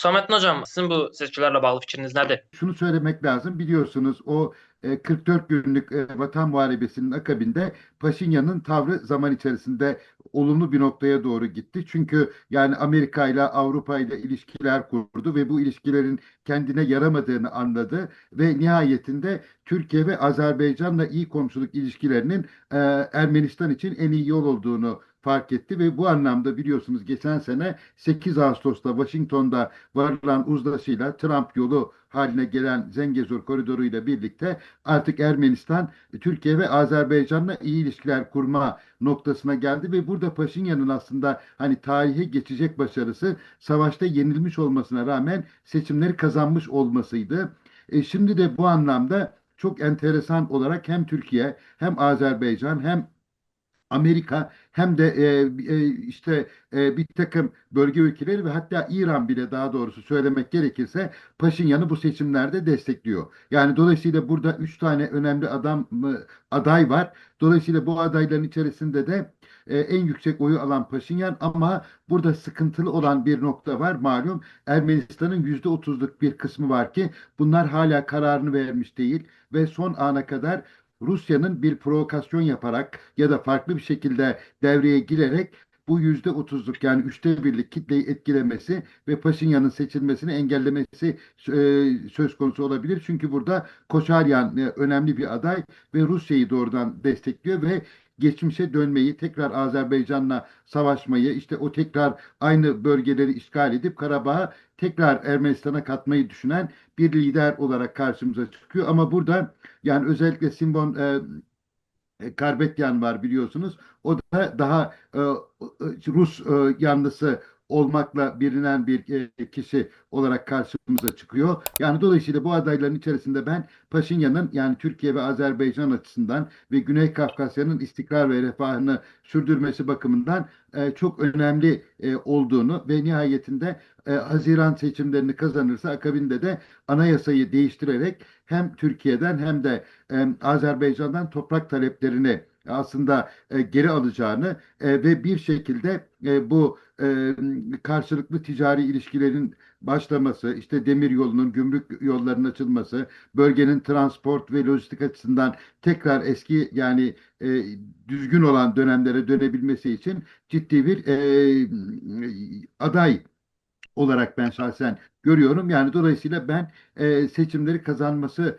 Hüsamettin Hocam, sizin bu seçkilerle bağlı fikriniz nedir? Şunu söylemek lazım. Biliyorsunuz o 44 günlük Vatan Muharebesi'nin akabinde Paşinyan'ın tavrı zaman içerisinde olumlu bir noktaya doğru gitti. Çünkü yani Amerika ile Avrupa ile ilişkiler kurdu ve bu ilişkilerin kendine yaramadığını anladı ve nihayetinde Türkiye ve Azerbaycan'la iyi komşuluk ilişkilerinin e, Ermenistan için en iyi yol olduğunu fark etti ve bu anlamda biliyorsunuz geçen sene 8 Ağustos'ta Washington'da varılan uzlaşıyla Trump yolu haline gelen Zengezur koridoru ile birlikte artık Ermenistan, Türkiye ve Azerbaycan'la iyi ilişkiler kurma noktasına geldi ve burada Paşinyan'ın aslında hani tarihe geçecek başarısı savaşta yenilmiş olmasına rağmen seçimleri kazanmış olmasıydı. Şimdi de bu anlamda çok enteresan olarak hem Türkiye hem Azerbaycan hem Amerika hem de işte bir takım bölge ülkeleri ve hatta İran bile daha doğrusu söylemek gerekirse Paşinyan'ı bu seçimlerde destekliyor. Yani dolayısıyla burada üç tane önemli aday var. Dolayısıyla bu adayların içerisinde de en yüksek oyu alan Paşinyan ama burada sıkıntılı olan bir nokta var. Malum Ermenistan'ın %30'luk bir kısmı var ki bunlar hala kararını vermiş değil ve son ana kadar Rusya'nın bir provokasyon yaparak ya da farklı bir şekilde devreye girerek bu %30'luk yani üçte birlik kitleyi etkilemesi ve Paşinyan'ın seçilmesini engellemesi söz konusu olabilir. Çünkü burada Koçaryan önemli bir aday ve Rusya'yı doğrudan destekliyor ve geçmişe dönmeyi, tekrar Azerbaycan'la savaşmayı, işte o tekrar aynı bölgeleri işgal edip Karabağ'ı tekrar Ermenistan'a katmayı düşünen bir lider olarak karşımıza çıkıyor. Ama burada yani özellikle Simbon Karbetyan var biliyorsunuz. O da daha Rus yanlısı olmakla bilinen bir kişi olarak karşımıza çıkıyor. Yani dolayısıyla bu adayların içerisinde ben Paşinyan'ın yani Türkiye ve Azerbaycan açısından ve Güney Kafkasya'nın istikrar ve refahını sürdürmesi bakımından çok önemli olduğunu ve nihayetinde Haziran seçimlerini kazanırsa akabinde de anayasayı değiştirerek hem Türkiye'den hem de Azerbaycan'dan toprak taleplerini aslında geri alacağını ve bir şekilde bu karşılıklı ticari ilişkilerin başlaması, işte demir yolunun, gümrük yollarının açılması, bölgenin transport ve lojistik açısından tekrar eski yani düzgün olan dönemlere dönebilmesi için ciddi bir aday olarak ben şahsen görüyorum. Yani dolayısıyla ben seçimleri kazanması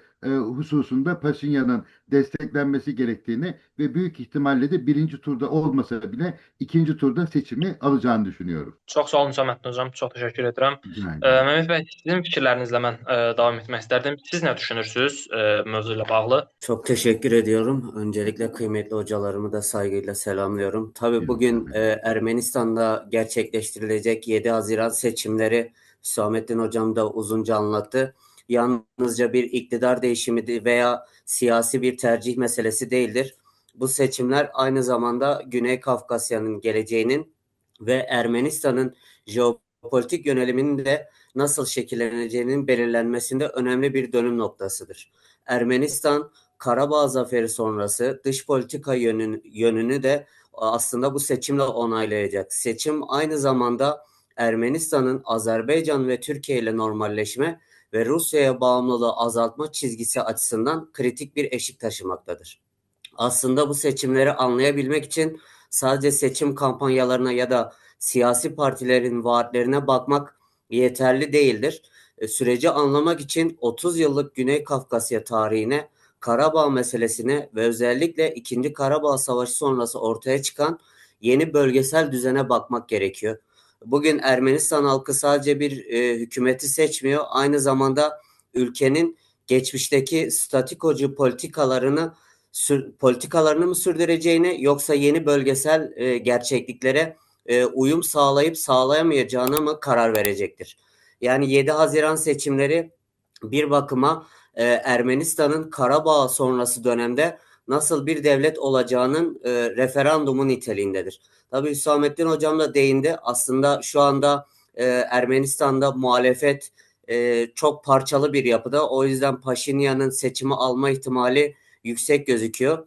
hususunda Paşinyan'ın desteklenmesi gerektiğini ve büyük ihtimalle de birinci turda olmasa bile ikinci turda seçimi alacağını düşünüyorum. Çox sağ olun Hüsamettin Hocam, çox təşəkkür edirəm. Rica ederim. Mehmet Bəy, sizin fikirlərinizlə mən davam etmək istərdim. Siz nə düşünürsünüz mövzu ilə bağlı? Çok teşekkür ediyorum. Öncelikle kıymetli hocalarımı da saygıyla selamlıyorum. Tabii Buyurun bugün Samet Bey. Ermenistan'da gerçekleştirilecek 7 Haziran seçimleri Hüsamettin Hocam da uzunca anlattı. Yalnızca bir iktidar değişimi veya siyasi bir tercih meselesi değildir. Bu seçimler aynı zamanda Güney Kafkasya'nın geleceğinin ve Ermenistan'ın jeopolitik yöneliminin de nasıl şekilleneceğinin belirlenmesinde önemli bir dönüm noktasıdır. Ermenistan Karabağ zaferi sonrası dış politika yönünü de aslında bu seçimle onaylayacak. Seçim aynı zamanda Ermenistan'ın Azerbaycan ve Türkiye ile normalleşme ve Rusya'ya bağımlılığı azaltma çizgisi açısından kritik bir eşik taşımaktadır. Aslında bu seçimleri anlayabilmek için sadece seçim kampanyalarına ya da siyasi partilerin vaatlerine bakmak yeterli değildir. Süreci anlamak için 30 yıllık Güney Kafkasya tarihine, Karabağ meselesine ve özellikle 2. Karabağ Savaşı sonrası ortaya çıkan yeni bölgesel düzene bakmak gerekiyor. Bugün Ermenistan halkı sadece bir hükümeti seçmiyor, aynı zamanda ülkenin geçmişteki statikocu politikalarını mı sürdüreceğini yoksa yeni bölgesel gerçekliklere uyum sağlayıp sağlayamayacağına mı karar verecektir. Yani 7 Haziran seçimleri bir bakıma Ermenistan'ın Karabağ sonrası dönemde nasıl bir devlet olacağının referandumu niteliğindedir. Tabii Hüsamettin Hocam da değindi. Aslında şu anda Ermenistan'da muhalefet çok parçalı bir yapıda. O yüzden Paşinyan'ın seçimi alma ihtimali yüksek gözüküyor.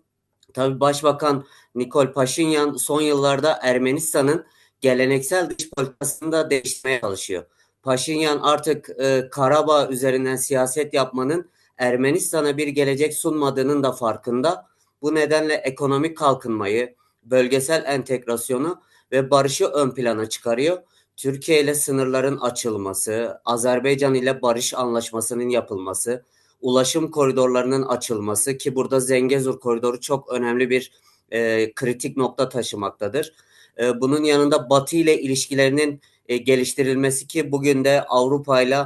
Tabii Başbakan Nikol Paşinyan son yıllarda Ermenistan'ın geleneksel dış politikasını da değiştirmeye çalışıyor. Paşinyan artık Karabağ üzerinden siyaset yapmanın Ermenistan'a bir gelecek sunmadığının da farkında. Bu nedenle ekonomik kalkınmayı, bölgesel entegrasyonu ve barışı ön plana çıkarıyor. Türkiye ile sınırların açılması, Azerbaycan ile barış anlaşmasının yapılması, ulaşım koridorlarının açılması ki burada Zengezur koridoru çok önemli bir kritik nokta taşımaktadır. Bunun yanında Batı ile ilişkilerinin geliştirilmesi ki bugün de Avrupa ile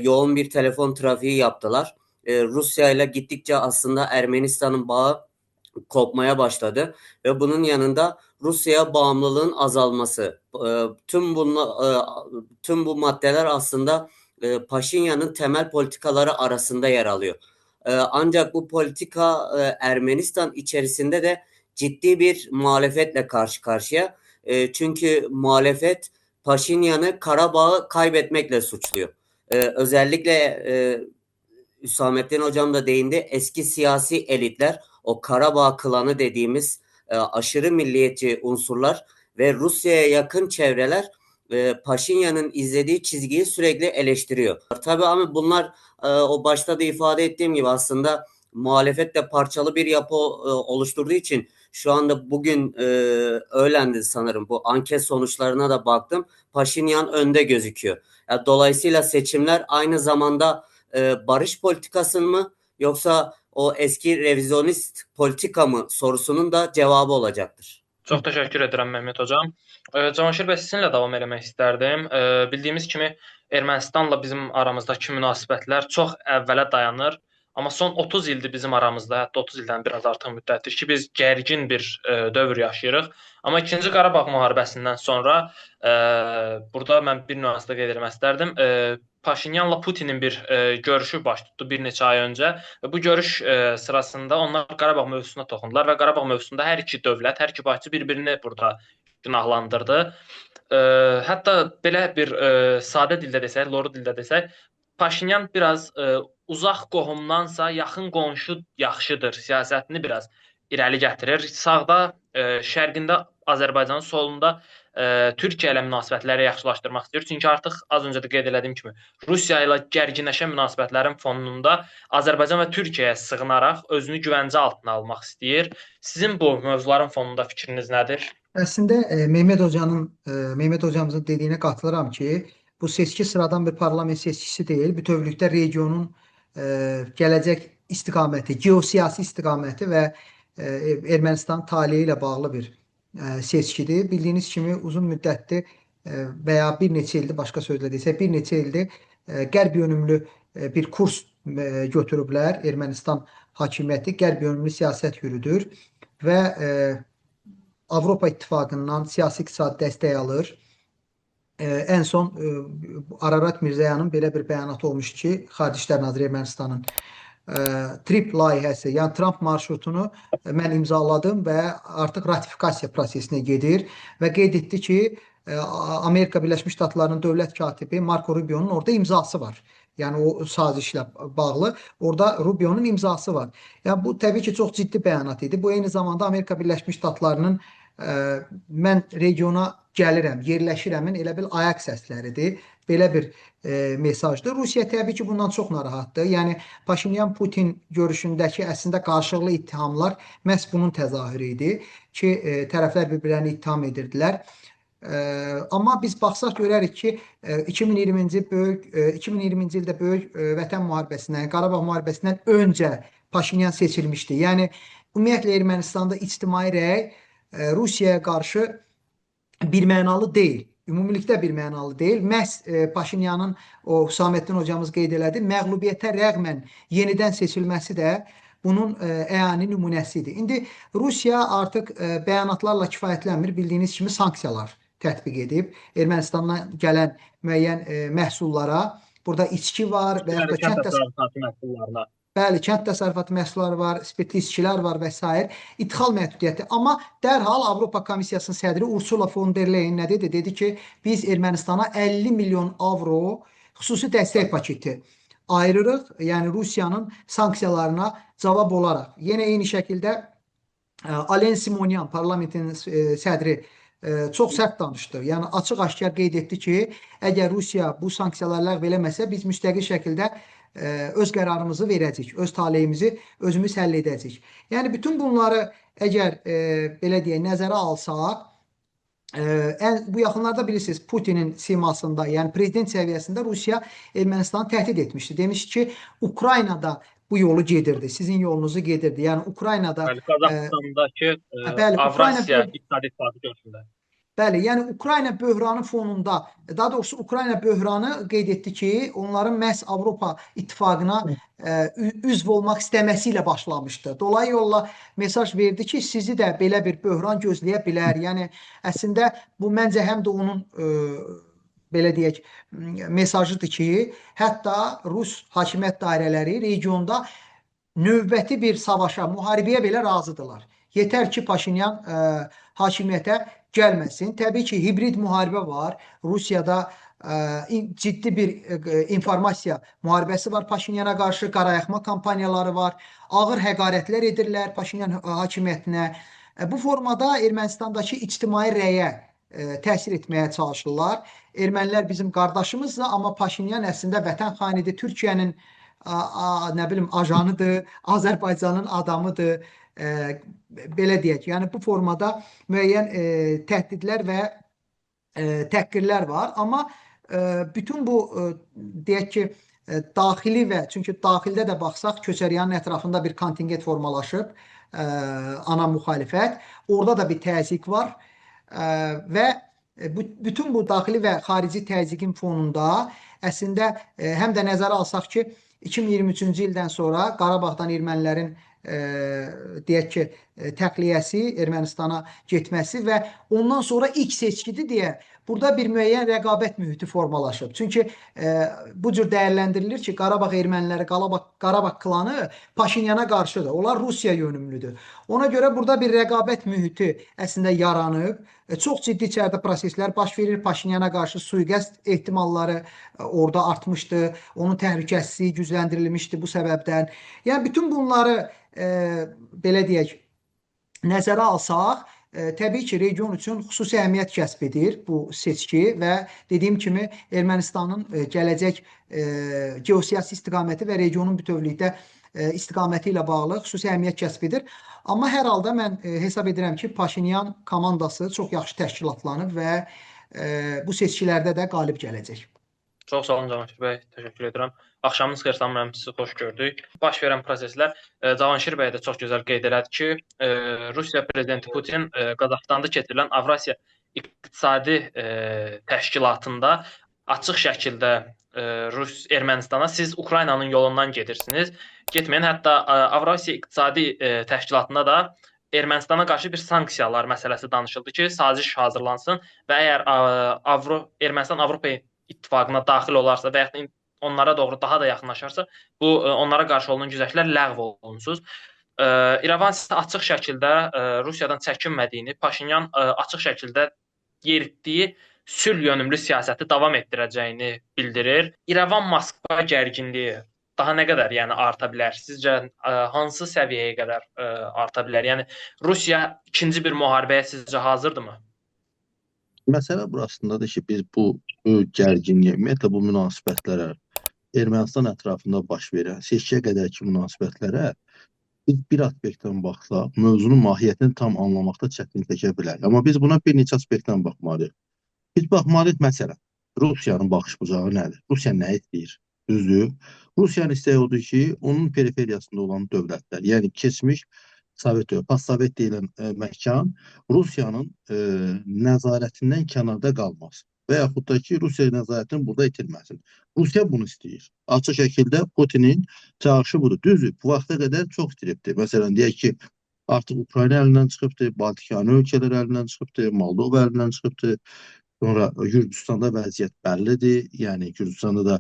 yoğun bir telefon trafiği yaptılar. Rusya ile gittikçe aslında Ermenistan'ın bağı kopmaya başladı ve bunun yanında Rusya'ya bağımlılığın azalması. Tüm bu maddeler aslında Paşinyan'ın temel politikaları arasında yer alıyor. Ancak bu politika Ermenistan içerisinde de ciddi bir muhalefetle karşı karşıya. Çünkü muhalefet Paşinyan'ı Karabağ'ı kaybetmekle suçluyor. Özellikle Hüsamettin Hocam da değindi. Eski siyasi elitler, o Karabağ klanı dediğimiz aşırı milliyetçi unsurlar ve Rusya'ya yakın çevreler Paşinyan'ın izlediği çizgiyi sürekli eleştiriyor. Tabii ama bunlar o başta da ifade ettiğim gibi aslında muhalefetle parçalı bir yapı oluşturduğu için şu anda bugün öğlendi sanırım. Bu anket sonuçlarına da baktım. Paşinyan önde gözüküyor. Yani dolayısıyla seçimler aynı zamanda barış politikası mı yoksa o eski revizyonist politika mı sorusunun da cevabı olacaktır. Çox təşəkkür edirəm Mehmet hocam. Cavanşir bəy sizinlə davam eləmək istərdim. Bildiyimiz kimi Ermənistanla bizim aramızdakı münasibətlər çox əvvələ dayanır. Amma son 30 ildir bizim aramızda, hətta 30 ildən biraz artıq müddətdir ki, biz gərgin bir dövr yaşayırıq. Amma 2-ci Qarabağ müharibəsindən sonra burada mən bir nüansda qeyd etmək istərdim. Paşinyanla Putinin bir görüşü baş tutdu bir neçə ay öncə. Bu görüş sırasında onlar Qarabağ mövzusuna toxundular və Qarabağ mövzusunda hər iki dövlət, hər iki başçı bir-birini burada günahlandırdı. Hətta belə bir sadə dildə desək, loru dildə desək, Paşinyan biraz uzaq qohumdansa yaxın qonşu yaxşıdır siyasətini biraz irəli gətirir. Sağda, şərqində Azərbaycanın, solunda Türkiyə ilə münasibətləri yaxşılaşdırmaq istəyir. Çünki artıq az öncə də qeyd etdiyim kimi Rusiya ilə gərginləşən münasibətlərin fonunda Azərbaycan və Türkiyəyə sığınaraq özünü güvəncə altına almaq istəyir. Sizin bu mövzuların fonunda fikriniz nədir? Əslində Mehmet hocamızın dediyinə qatılıram ki, bu seçki sıradan bir parlament seçkisi deyil. Bütövlükdə regionun gələcək istiqaməti, geosiyasi istiqaməti və Ermənistan taleyi ilə bağlı bir seçkidir. Bildiyiniz kimi uzun müddətdir veya bir neçə ildir, başqa sözlə desək, bir neçə ildir qərb yönümlü bir kurs götürüblər. Ermənistan hakimiyyəti qərb yönümlü siyasət yürüdür və Avropa İttifaqından siyasi-iqtisadi dəstək alır. En son Ararat Mirzəyanın belə bir bəyanatı olmuş ki, Xarici İşlər Naziri Ermənistanın TRIP layihəsi, yəni Trump marşrutunu mən imzaladım və artıq ratifikasiya prosesinə gedir və qeyd etdi ki, Amerika Birləşmiş Ştatlarının dövlət katibi Marco Rubio'nun orada imzası var. Yəni o sazişlə bağlı orada Rubio'nun imzası var. Yəni bu təbii ki, çox ciddi bəyanat idi. Bu eyni zamanda Amerika Birləşmiş Ştatlarının mən regiona gəlirəm, yerləşirəmin elə bil ayaq səsləridir. Belə bir mesajdır. Rusiya təbii ki, bundan çox narahatdır. Yəni Paşinyan-Putin görüşündəki əslində qarşılıqlı ittihamlar məhz bunun təzahürü idi ki, tərəflər bir-birlərini ittiham edirdilər. Amma biz baxsaq görərik ki, 2020-ci ildə böyük vətən müharibəsindən, Qarabağ müharibəsindən öncə Paşinyan seçilmişdi. Yəni ümumiyyətlə Ermənistanda ictimai rəy Rusiyaya qarşı birmənalı deyil. Ümumilikdə birmənalı deyil. Məhz Paşinyanın, o Hüsamettin hocamız qeyd elədi, məğlubiyyətə rəğmən yenidən seçilməsi də bunun əyani nümunəsidir. İndi Rusiya artıq bəyanatlarla kifayətlənmir. Bildiyiniz kimi sanksiyalar tətbiq edib. Ermənistandan gələn müəyyən məhsullara, burada içki var və ya da kənd təsərrüfatı məhsullarına. Bəli, kənd təsərrüfatı məhsulları var, spirtli içkilər var və s. İdxal məhdudiyyəti. Amma dərhal Avropa Komissiyasının sədri Ursula von der Leyen nə dedi? Dedi ki, biz Ermənistana 50 milyon avro xüsusi dəstək paketi ayırırıq. Yəni Rusiyanın sanksiyalarına cavab olaraq. Yenə eyni şəkildə Alen Simonyan, parlamentin sədri çox sərt danışdı. Yəni açıq-aşkar qeyd etdi ki, əgər Rusiya bu sanksiyaları ləğv eləməsə, biz müstəqil şəkildə öz qərarımızı verəcəyik, öz taleyimizi özümüz həll edəcəyik. Yəni bütün bunları əgər belə deyək, nəzərə alsaq, bu yaxınlarda bilirsiniz Putinin simasında, yəni prezident səviyyəsində Rusiya Ermənistanı təhdid etmişdi. Demişdi ki, Ukraynada bu yolu gedirdi, sizin yolunuzu gedirdi. Yəni Ukraynada Bəli, Qazaxıstandakı bəli, Ukrayna Avrasiya İqtisadi İttifaqı görüşündə. Bəli, yəni Ukrayna böhranı fonunda, daha doğrusu Ukrayna böhranı qeyd etdi ki, onların məhz Avropa İttifaqına üzv olmaq istəməsi ilə başlamışdı. Dolayı yolla mesaj verdi ki, sizi də belə bir böhran gözləyə bilər. Yəni əslində bu məncə həm də onun belə deyək mesajıdır ki, hətta Rus hakimiyyət dairələri regionda növbəti bir savaşa, müharibəyə belə razıdırlar. Yetər ki, Paşinyan hakimiyyətə gəlməsin. Təbii ki, hibrid müharibə var. Rusiyada ciddi bir informasiya müharibəsi var Paşinyana qarşı, qarayaxma kampaniyaları var. Ağır həqarətlər edirlər Paşinyan hakimiyyətinə. Bu formada Ermənistandakı ictimai rəyə təsir etməyə çalışırlar. Ermənilər bizim qardaşımızdır, amma Paşinyan əslində vətən xainidir, Türkiyənin nə bilim ajanıdır, Azərbaycanın adamıdır. Belə deyək, yəni bu formada müəyyən təhdidlər və təhqirlər var, amma bütün bu deyək ki, daxili və çünki daxildə də baxsaq Köçəryanın ətrafında bir kontingent formalaşıb, ana müxalifət, orada da bir təzyiq var və bütün bu daxili və xarici təzyiqin fonunda əslində həm də nəzərə alsaq ki, 2023-cü ildən sonra Qarabağdan ermənilərin deyək ki, təxliyəsi, Ermənistana getməsi və ondan sonra ilk seçkidir deyə burada bir müəyyən rəqabət mühiti formalaşıb. Çünki bu cür dəyərləndirilir ki, Qarabağ erməniləri, Qarabağ klanı Paşinyana qarşıdır. Onlar Rusiya yönümlüdür. Ona görə burada bir rəqabət mühiti əslində yaranıb. Çox ciddi içəridə proseslər baş verir. Paşinyana qarşı sui-qəsd ehtimalları orada artmışdı. Onun təhlükəsizliyi gücləndirilmişdi bu səbəbdən. Yəni bütün bunları belə deyək, nəzərə alsaq, təbii ki, region üçün xüsusi əhəmiyyət kəsb edir bu seçki və dediyim kimi Ermənistanın gələcək geosiyasi istiqaməti və regionun bütövlükdə istiqaməti ilə bağlı xüsusi əhəmiyyət kəsb edir. Amma hər halda mən hesab edirəm ki, Paşinyan komandası çox yaxşı təşkilatlanıb və bu seçkilərdə də qalib gələcək. Çox sağ olun Cavanşir bəy, təşəkkür edirəm. Axşamınız xeyir, salamlayıram sizi, xoş gördük. Baş verən proseslər Cavanşir bəy də çox gözəl qeyd elədi ki, Rusiya prezidenti Putin Qazaxıstanda keçirilən Avrasiya İqtisadi Təşkilatında açıq şəkildə Ermənistana siz Ukraynanın yolundan gedirsiniz, getməyin. Hətta Avrasiya İqtisadi Təşkilatında da Ermənistana qarşı bir sanksiyalar məsələsi danışıldı ki, saziş hazırlansın və əgər Ermənistan Avropa İttifaqına daxil olarsa və ya onlara doğru daha da yaxınlaşarsa, bu onlara qarşı olunan güzəştlər ləğv olunsuz. İrəvan isə açıq şəkildə Rusiyadan çəkinmədiyini, Paşinyan açıq şəkildə yeritdiyi sülh yönümlü siyasəti davam etdirəcəyini bildirir. İrəvan-Moskva gərginliyi daha nə qədər arta bilər? Sizcə hansı səviyyəyə qədər arta bilər? Yəni Rusiya ikinci bir müharibəyə sizcə hazırdırmı? Məsələ burasındadır ki, biz bu gərginliyə, ümumiyyətlə bu münasibətlərə, Ermənistan ətrafında baş verən seçkiyə qədərki münasibətlərə biz bir aspektdən baxsaq, mövzunun mahiyyətini tam anlamaqda çətinlik çəkə bilər. Amma biz buna bir neçə aspektdən baxmalıyıq. Biz baxmalıyıq, məsələn, Rusiyanın baxış bucağı nədir? Rusiya nə istəyir? Düzdür. Rusiyanın istəyi odur ki, onun periferiyasında olan dövlətlər, yəni keçmiş postsovet deyilən məkan Rusiyanın nəzarətindən kənarda qalmaz və yaxud da ki, Rusiya nəzarətini burada itirməsin. Rusiya bunu istəyir. Açıq şəkildə Putinin çağırışı budur. Düzdür, bu vaxta qədər çox itiribdir. Məsələn, deyək ki, artıq Ukrayna əlindən çıxıbdır, Baltikanı ölkələr əlindən çıxıbdır, Moldova əlindən çıxıbdır. Sonra Gürcüstanda vəziyyət bəllidir. Yəni Gürcüstanda da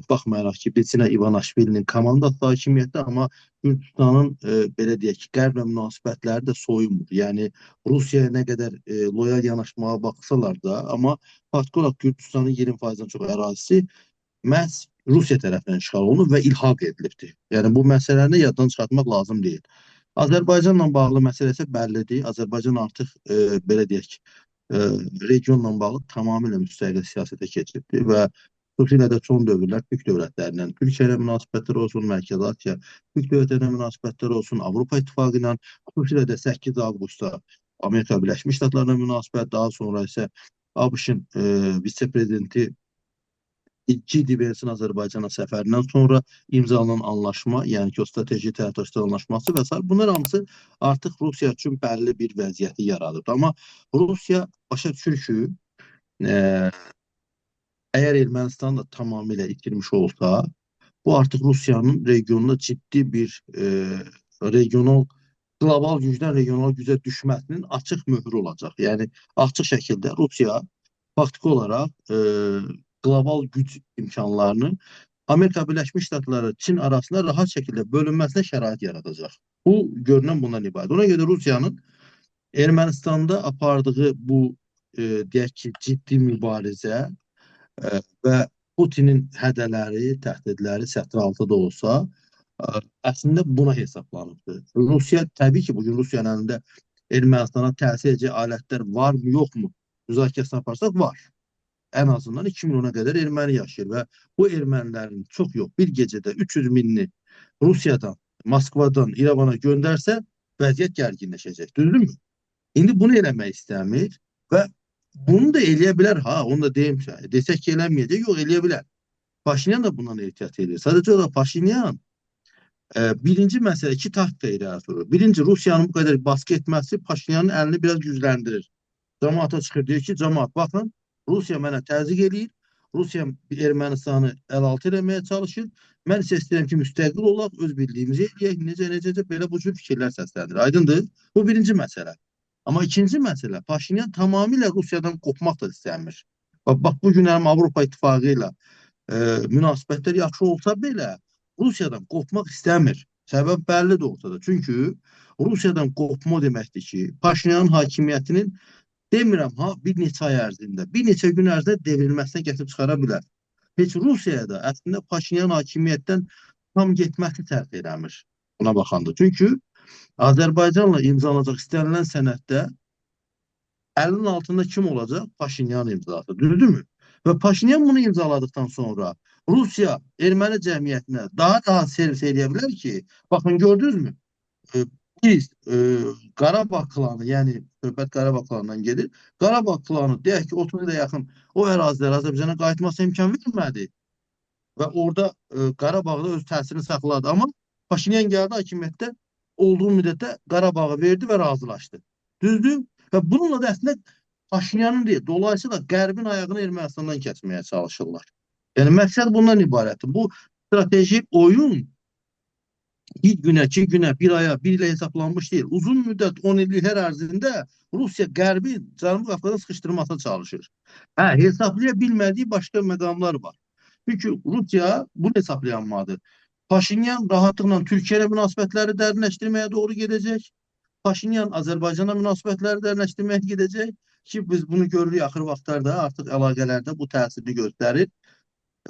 baxmayaraq ki, Biçinə İvanişvilinin komandası hakimiyyətdə, amma Gürcüstanın belə deyək ki, qərblə münasibətləri də soyunmur. Yəni Rusiyaya nə qədər loyal yanaşmağa baxsalar da, amma faktiki olaraq Gürcüstanın 20%-dən çox ərazisi məhz Rusiya tərəfindən işğal olunub və ilhaq edilibdir. Yəni bu məsələni yaddan çıxartmaq lazım deyil. Azərbaycanla bağlı məsələ isə bəllidir. Azərbaycan artıq belə deyək ki, regionla bağlı tamamilə müstəqil siyasətə keçibdi və xüsusilə də son dövrlər Türk dövlətlərindən, Türkiyə ilə münasibətlər olsun, Mərkəzi Asiya, Türk dövlətləri ilə münasibətlər olsun, Avropa İttifaqı ilə, xüsusilə də 8 avqustda Amerika Birləşmiş Ştatlarına münasibət, daha sonra isə ABŞ-ın vitse-prezidenti Ciddi Bensin Azərbaycana səfərindən sonra imzalanan anlaşma, yəni ki, o strateji tərəfdaşlıq anlaşması və s. bunlar hamısı artıq Rusiya üçün bəlli bir vəziyyəti yaradır. Amma Rusiya başa düşür ki, əgər Ermənistan da tamamilə itirmiş olsa, bu artıq Rusiyanın regionda ciddi bir qlobal gücdən regional gücə düşməsinin açıq möhrü olacaq. Yəni, açıq şəkildə Rusiya faktiki olaraq qlobal güc imkanlarını Amerika Birləşmiş Ştatları, Çin arasında rahat şəkildə bölünməsinə şərait yaradacaq. Bu, görünən bundan ibarət. Ona görə Rusiyanın Ermənistanda apardığı bu, deyək ki, ciddi mübarizə və Putinin hədələri, təhdidləri sətr altıda olsa, əslində buna hesablanıbdır. Rusiya, təbii ki, bugün Rusiyanın əlində Ermənistana təsir edəcək alətlər varmı, yoxmu? Müzakirəsini aparsaq, var. Ən azından 2 milyona qədər erməni yaşayır və bu ermənilərin çox yox, bir gecədə 300 minini Rusiyadan, Moskvadan, İrəvana göndərsə, vəziyyət gərginləşəcək, düzdürmü? İndi bunu eləmək istəmir və bunu da eləyə bilər, onu da deyim ki, desək ki, eləməyəcək, yox, eləyə bilər. Paşinyan da bundan ehtiyat edir. Sadəcə olaraq Paşinyan birinci məsələ, 2 taktika irəli sürür. Birinci, Rusiyanın bu qədər baskı etməsi Paşinyanın əlini biraz gücləndirir. Cəmaata çıxır, deyir ki, cəmaat, baxın, Rusiya mənə təzyiq eləyir, Rusiya Ermənistanı əl-altı eləməyə çalışır, mən isə istəyirəm ki, müstəqil olaq, öz bildiyimizi eləyək, necə, belə bu cür fikirlər səsləndir. Aydındır? Bu birinci məsələ. Amma ikinci məsələ, Paşinyan tamamilə Rusiyadan qopmaq da istəmir. Bax, bu günlərim Avropa İttifaqı ilə münasibətlər yaxşı olsa belə, Rusiyadan qopmaq istəmir. Səbəb bəllidir ortada. Çünki Rusiyadan qopma deməkdir ki, Paşinyanın hakimiyyətinin demirəm, bir neçə ay ərzində, bir neçə gün ərzində devrilməsinə gətirib çıxara bilər. Heç Rusiyaya da əslində Paşinyan hakimiyyətdən tam getməsi tərk eləmir buna baxanda. Çünki Azərbaycanla imzalanacaq istənilən sənəddə əlinin altında kim olacaq? Paşinyan imzası, düzdürmü? Və Paşinyan bunu imzaladıktan sonra Rusiya erməni cəmiyyətinə daha servis eləyə bilər ki, baxın, gördünüzmü? Biz Qarabağ klanı, yəni söhbət Qarabağ klanından gedir. Qarabağ klanı deyək ki, 30 ilə yaxın o ərazilər Azərbaycana qayıtmasına imkan vermədi və orada Qarabağda öz təsirini saxladı. Amma Paşinyan gəldi hakimiyyətdə olduğu müddətdə Qarabağı verdi və razılaşdı. Düzdür? Və bununla da əslində Paşinyanın deyil, dolayısıyla Qərbin ayağını Ermənistandan kəsməyə çalışırlar. Yəni məqsəd bundan ibarətdir. Bu strateji oyun bir günə, 2 günə, 1 aya, 1 ilə hesablanmış deyil. Uzun müddət 10 illiklər ərzində Rusiya Qərbi Cənubi Qafqaza sıxışdırmasına çalışır. Hesablaya bilmədiyi başqa məqamlar var. Çünki Rusiya bunu hesablayanmadır. Paşinyan rahatlıqla Türkiyə ilə münasibətləri dərinləşdirməyə doğru gedəcək. Paşinyan Azərbaycana münasibətləri dərinləşdirməyə gedəcək ki, biz bunu görürük axır vaxtlarda artıq əlaqələrdə bu təsirini göstərir.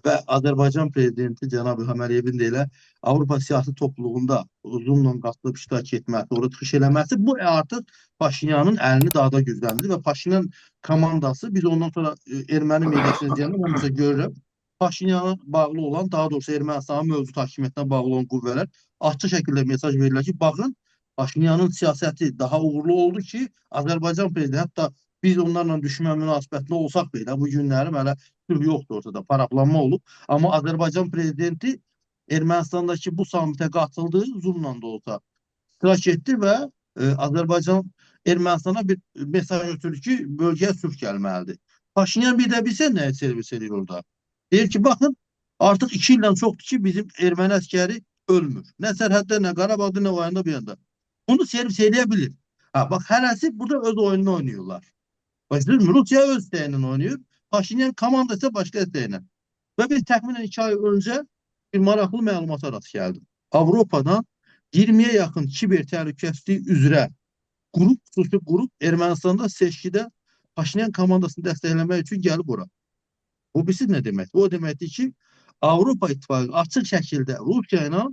Və Azərbaycan prezidenti Cənab İlham Əliyevin də elə Avropa siyasi topluluğunda uzunla qatılıb iştirak etməsi, orada çıxış eləməsi bu artıq Paşinyanın əlini daha da gücləndirir və Paşinyan komandası, biz ondan sonra erməni mediasını izləyəndə mən məsələn görürəm, Paşinyana bağlı olan, daha doğrusu Ermənistanın mövcud hakimiyyətinə bağlı olan qüvvələr açıq şəkildə mesaj verirlər ki, baxın, Paşinyanın siyasəti daha uğurlu oldu ki, Azərbaycan prezidenti, hətta biz onlarla düşmən münasibətli olsaq belə, bu günlərim hələ sülh yoxdur ortada, paraflanma olub. Amma Azərbaycan prezidenti Ermənistandakı bu samitə qatıldığı zulmla da olsa iştirak etdi və Azərbaycan Ermənistana bir mesaj ötürür ki, bölgəyə sülh gəlməlidir. Paşinyan bir də bilsə nəyə servis edir orada? Deyir ki, baxın, artıq 2 ildən çoxdur ki, bizim erməni əskəri ölmür. Nə sərhəddə, nə Qarabağda, nə Vayanda bir yanda. Bunu servis eləyə bilir. Bax, hərəsi burada öz oyununu oynuyorlar. Rusiya öz istəyinlə oynayır. Paşinyan komanda isə başqa istəyinlə. Və biz təxminən 2 ay öncə bir maraqlı məlumata rast gəldim. Avropadan 20-yə yaxın kiber təhlükəsizlik üzrə xüsusi qrup Ermənistanda seçkidə Paşinyan komandasını dəstəkləmək üçün gəlib ora. Bu bilsiz nə deməkdir? O deməkdir ki, Avropa İttifaqı açıq şəkildə Rusiya ilə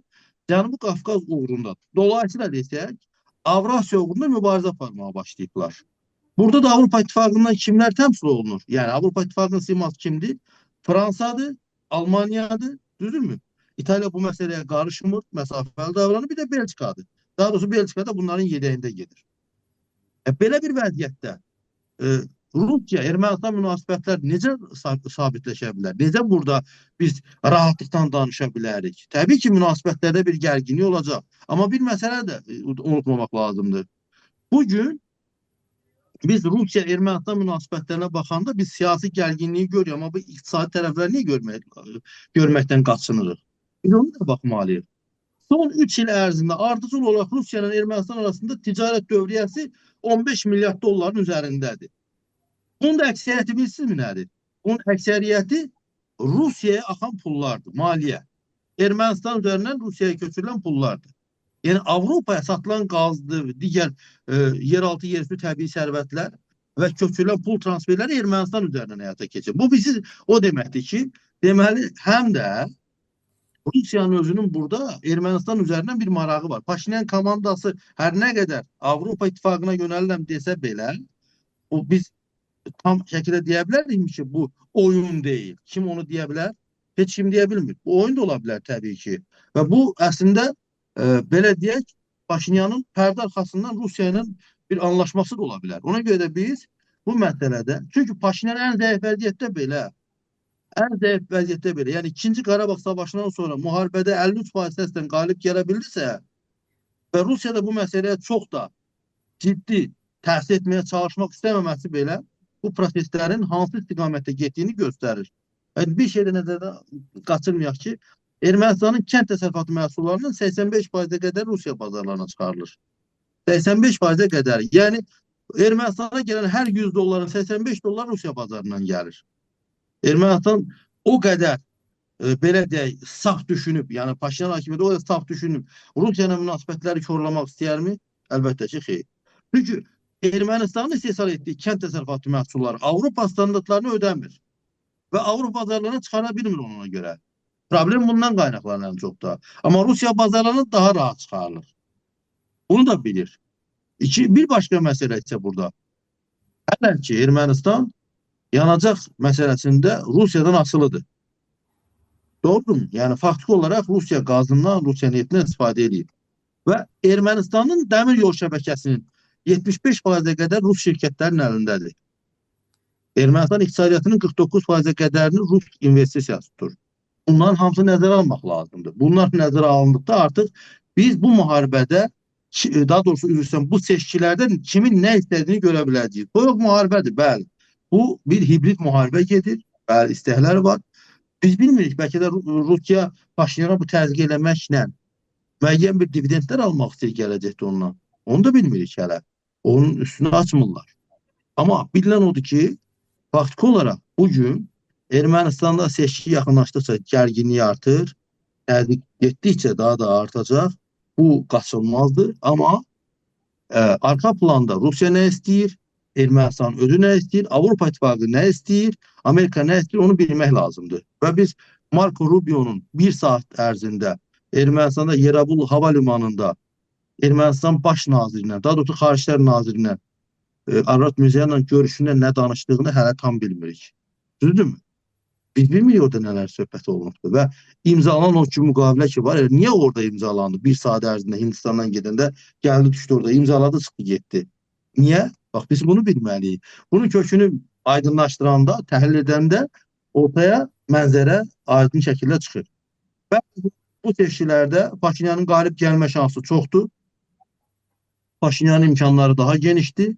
Cənubi Qafqaz uğrunda, dolayısıyla desək, Avrasiya uğrunda mübarizə aparmağa başlayıblar. Burada da Avrupa İttifaqından kimlər təmsil olunur? Yəni Avropa İttifaqının siması kimdir? Fransadır, Almaniyadır, düzdürmü? İtaliya bu məsələyə qarışmır, məsafəli davranır, bir də Belçikadır. Daha doğrusu Belçika da bunların yedəyində gedir. Belə bir vəziyyətdə Rusiya-Ermənistan münasibətləri necə sabitləşə bilər? Necə burada biz rahatlıqdan danışa bilərik? Təbii ki, münasibətlərdə bir gərginlik olacaq. Amma bir məsələ də unutmamaq lazımdır. Bugün biz Rusiya-Ermənistan münasibətlərinə baxanda biz siyasi gərginliyi görürük, amma bu iqtisadi tərəfləri niyə görməkdən qaçınırıq? Biz onu da baxmalıyıq. Son 3 il ərzində ardıcıl olaraq Rusiya ilə Ermənistan arasında ticarət dövriyyəsi 15 milyard dolların üzərindədir. Bunun da əksəriyyəti bilsinizmi nədir? Bunun əksəriyyəti Rusiyaya axan pullardır, maliyyə. Ermənistan üzərindən Rusiyaya köçürülən pullardır. Yəni Avropaya satılan qazdır, digər yeraltı yerüstü təbii sərvətlər və köçürülən pul transferləri Ermənistan üzərindən həyata keçir. Bu bizi o deməkdir ki, deməli həm də Rusiyanın özünün burada Ermənistan üzərindən bir marağı var. Paşinyan komandası hər nə qədər Avropa İttifaqına yönəlirəm desə belə, biz tam şəkildə deyə bilərik ki, bu oyun deyil. Kim onu deyə bilər? Heç kim deyə bilmir. Bu oyun da ola bilər təbii ki. Və bu əslində belə deyək, Paşinyanın pərdə arxasından Rusiya ilə bir anlaşması da ola bilər. Ona görə də biz bu məsələdə, çünki Paşinyan ən zəif vəziyyətdə belə, yəni 2-ci Qarabağ savaşından sonra müharibədə 53% səslə qalib gələ bildirsə və Rusiya da bu məsələyə çox da ciddi təsir etməyə çalışmaq istəməməsi belə bu proseslərin hansı istiqamətdə getdiyini göstərir. Yəni bir şeydə nəzərdən qaçırmayaq ki, Ermənistanın kənd təsərrüfatı məhsullarının 85%-ə qədər Rusiya bazarlarına çıxarılır. 85%-ə qədər. Yəni Ermənistana gələn hər 100 dolların 85 dollar Rusiya bazarından gəlir. Ermənistan o qədər belə deyək, saf düşünüb, yəni Paşinyan hakimiyyəti o qədər saf düşünüb Rusiya ilə münasibətləri korlamaq istəyərmi? Əlbəttə ki, xeyr. Çünki Ermənistanın istehsal etdiyi kənd təsərrüfatı məhsulları Avropa standartlarını ödəmir və Avropa bazarlarına çıxara bilmir ona görə. Problem bundan qaynaqlanan çox da. Amma Rusiya bazarlarına daha rahat çıxarılır. Bunu da bilir. Bir başqa məsələ isə burada. Hələ ki, Ermənistan yanacaq məsələsində Rusiyadan asılıdır. Doğrudur mu? Yəni, faktiki olaraq Rusiya qazından, Rusiya neftindən istifadə edir. Və Ermənistanın dəmir yol şəbəkəsinin 75%-ə qədər Rus şirkətlərinin əlindədir. Ermənistan iqtisadiyyatının 49%-ə qədərini Rus investisiyası tutur. Bunların hamısı nəzərə almaq lazımdır. Bunlar nəzərə alındıqda artıq biz bu müharibədə, daha doğrusu üzrsən, bu seçkilərdən kimin nə istədiyini görə biləcəyik. Bu yox müharibədir, bəli. Bu bir hibrid müharibə gedir, bəli, istəkləri var. Biz bilmirik, bəlkə də Rusiya Paşinyana bu təzyiq eləməklə müəyyən bir dividendlər almaq istəyir gələcəkdə ondan. Onu da bilmirik hələ. Onun üstünü açmırlar. Amma bilən odur ki, faktiki olaraq bugün Ermənistanda seçki yaxınlaşdıqca gərginlik artır, təzyiq getdikcə daha da artacaq. Bu qaçılmazdır. Amma arxa planda Rusiya nə istəyir, Ermənistan özü nə istəyir, Avropa İttifaqı nə istəyir, Amerika nə istəyir, onu bilmək lazımdır. Və biz Marco Rubio'nun 1 saat ərzində Ermənistanda Yerabul hava limanında Ermənistan baş nazirinə, daha doğrusu Xariclər nazirinə Arad Mirzoyanla görüşündə nə danışdığını hələ tam bilmirik. Düzdürmü? Biz bilmirik orada nələr söhbət olunubdur və imzalanan o ki müqavilə ki var, niyə orada imzalandı? 1 saat ərzində Hindistandan gedəndə gəldi düşdü orada, imzaladı, çıxdı, getdi. Niyə? Bax, biz bunu bilməliyik. Bunun kökünü aydınlaşdıranda, təhlil edəndə ortaya mənzərə aydın şəkildə çıxır. Və bu seçkilərdə Paşinyanın qalib gəlmə şansı çoxdur. Paşinyanın imkanları daha genişdir.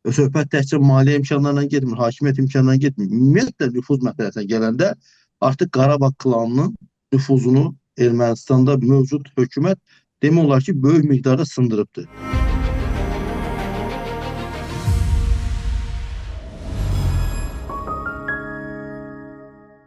Söhbət təkcə maliyyə imkanlarından getmir, hakimiyyət imkanlarından getmir. Ümumiyyətlə nüfuz məsələsinə gələndə artıq Qarabağ klanının nüfuzunu Ermənistanda mövcud hökumət demək olar ki, böyük miqdarda sındırıbdır.